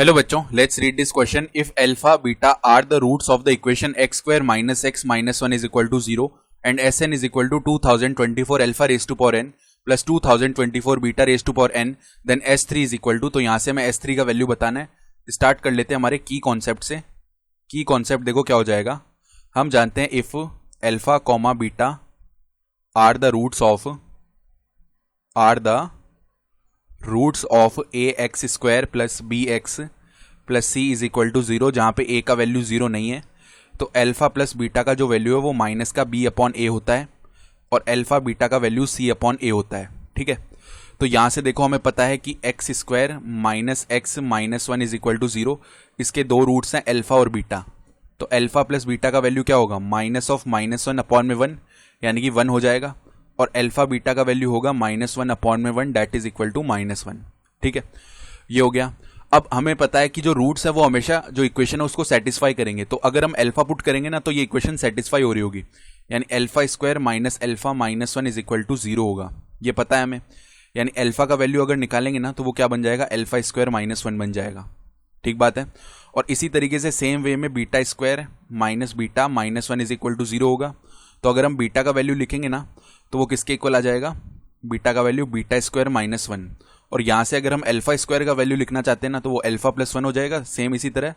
Hello बच्चों, let's read this question. If alpha beta are the roots of the equation x square minus x minus one is equal to 0 and S n is equal to 2024 alpha raise to power n plus 2024 beta raise to power n, then S three is equal to. तो यहां से हमें S three का value बताना है. Start कर लेते हैं हमारे की कॉन्सेप्ट से. की कॉन्सेप्ट देखो क्या हो जाएगा. हम जानते हैं if alpha comma beta are the roots of a x square plus b x plus c is equal to 0, जहां पे ए का वैल्यू 0 नहीं है. तो अल्फा प्लस बीटा का जो वैल्यू है वो माइनस का बी अपॉन ए होता है और अल्फा बीटा का वैल्यू सी अपॉन ए होता है. ठीक है, तो यहां से देखो हमें पता है कि x square minus x minus one is equal to 0. इसके दो रूट्स हैं अल्फा और बीटा. तो अल्फा प्लस बीटा का वैल्यू क्या होगा, minus of minus one upon में वन, यानी कि 1 हो जाएगा. और अल्फा बीटा का वैल्यू होगा माइनस वन अपॉन में one, that is equal to minus one. ठीक है, ये हो गया. अब हमें पता है कि जो रूट्स है वो हमेशा जो इक्वेशन है उसको सेटिस्फाई करेंगे. तो अगर हम अल्फा पुट करेंगे ना तो ये इक्वेशन सेटिस्फाई हो रही होगी, यानी alpha square minus alpha minus one is equal to 0 होगा. ये पता है हमें. यानी अल्फा का वैल्यू अगर निकालेंगे ना तो वो क्या बन जाएगा, अल्फा स्क्वायर माइनस वन बन जाएगा. ठीक बात है. और इसी तरीके से सेम वे में beta square minus beta minus one is equal to 0 होगा. तो अगर हम बीटा का वैल्यू लिखेंगे ना तो वो किसके इक्वल आ जाएगा, बीटा का value beta square minus one. और यहां से अगर हम अल्फा स्क्वायर का वैल्यू लिखना चाहते हैं ना तो वो अल्फा प्लस वन हो जाएगा. सेम इसी तरह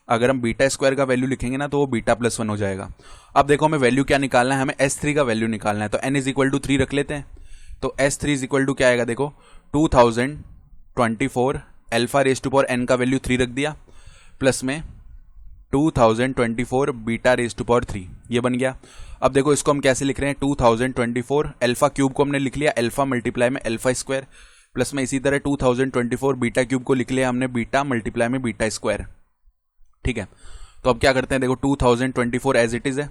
अगर हम बीटा स्क्वायर का वैल्यू लिखेंगे ना तो वो बीटा प्लस वन हो जाएगा. अब देखो हमें वैल्यू क्या निकालना है, हमें एस थ्री का वैल्यू निकालना है. तो एन इज इक्वल टू 3 रख लेते हैं. तो S three is equal to क्या आएगा, देखो 2024 alpha raise to power n का वैल्यू 3 रख दिया प्लस में 2024 बीटा रेज टू पावर 3, ये बन गया. अब देखो इसको हम कैसे लिख रहे हैं, 2024 अल्फा क्यूब को हमने लिख लिया अल्फा मल्टीप्लाई में अल्फा स्क्वायर प्लस में इसी तरह 2024 बीटा क्यूब को लिख लिया हमने बीटा मल्टीप्लाई में बीटा स्क्वायर. ठीक है, तो अब क्या करते हैं, देखो 2024 एज इट इज है,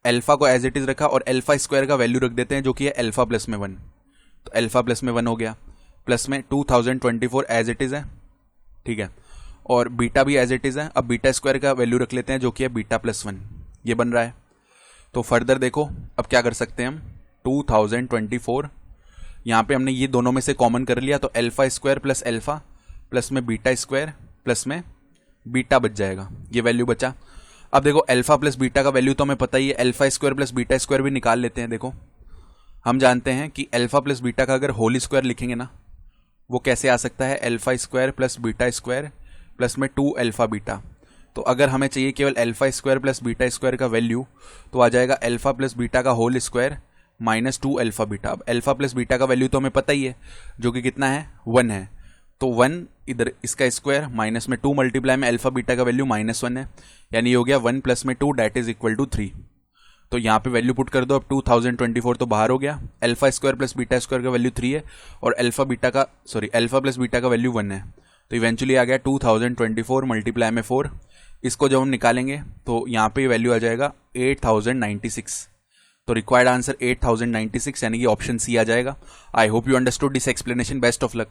अल्फा को एज इट इज रखा और अल्फा स्क्वायर का वैल्यू रख देते हैं जो कि है अल्फा प्लस में 1. तो अल्फा प्लस में 1 हो गया प्लस में 2024 एज इट इज है. ठीक है, और बीटा भी एज इट इज है. अब बीटा स्क्वायर का वैल्यू रख लेते हैं जो कि है बीटा प्लस 1, ये बन रहा है. तो फर्दर देखो अब क्या कर सकते हैं हम, 2024 यहाँ पे हमने ये दोनों में से कॉमन कर लिया तो alpha square plus alpha plus में बीटा स्क्वायर प्लस में बीटा बच जाएगा, ये वैल्यू बचा. अब देखो अल्फा प्लस बीटा का वैल्यू तो हमें पता ही है, alpha square plus beta square भी निकाल लेते हैं. देखो हम जानते हैं कि अल्फा प्लस बीटा का अगर होल स्क्वायर लिखेंगे ना वो कैसे आ सकता है, alpha square plus beta square plus में 2 अल्फा बीटा. तो अगर हमें चाहिए केवल alpha square plus beta square का वैल्यू तो आ जाएगा अल्फा प्लस बीटा का whole square minus 2 alpha beta. अब अल्फा प्लस बीटा का वैल्यू तो हमें पता ही है जो कि कितना है, 1 है. तो 1 इधर इसका स्क्वायर माइनस में 2 मल्टीप्लाई में अल्फा बीटा का वैल्यू माइनस 1 है, यानी ये हो गया 1 प्लस में 2 दैट इज इक्वल टू 3. तो यहाँ पे वैल्यू पुट कर दो. अब 2024 तो बाहर हो गया, alpha square plus beta square का वैल्यू 3 है और अल्फा प्लस बीटा का वैल्यू 1 है. तो इवेंचुअली आ गया 2024 मल्टीप्लाई में 4. इसको जब हम निकालेंगे तो यहाँ पे वैल्यू आ जाएगा 8096. तो रिक्वायर्ड आंसर 8096 यानी कि ऑप्शन सी आ जाएगा. I hope you understood this explanation. Best of luck.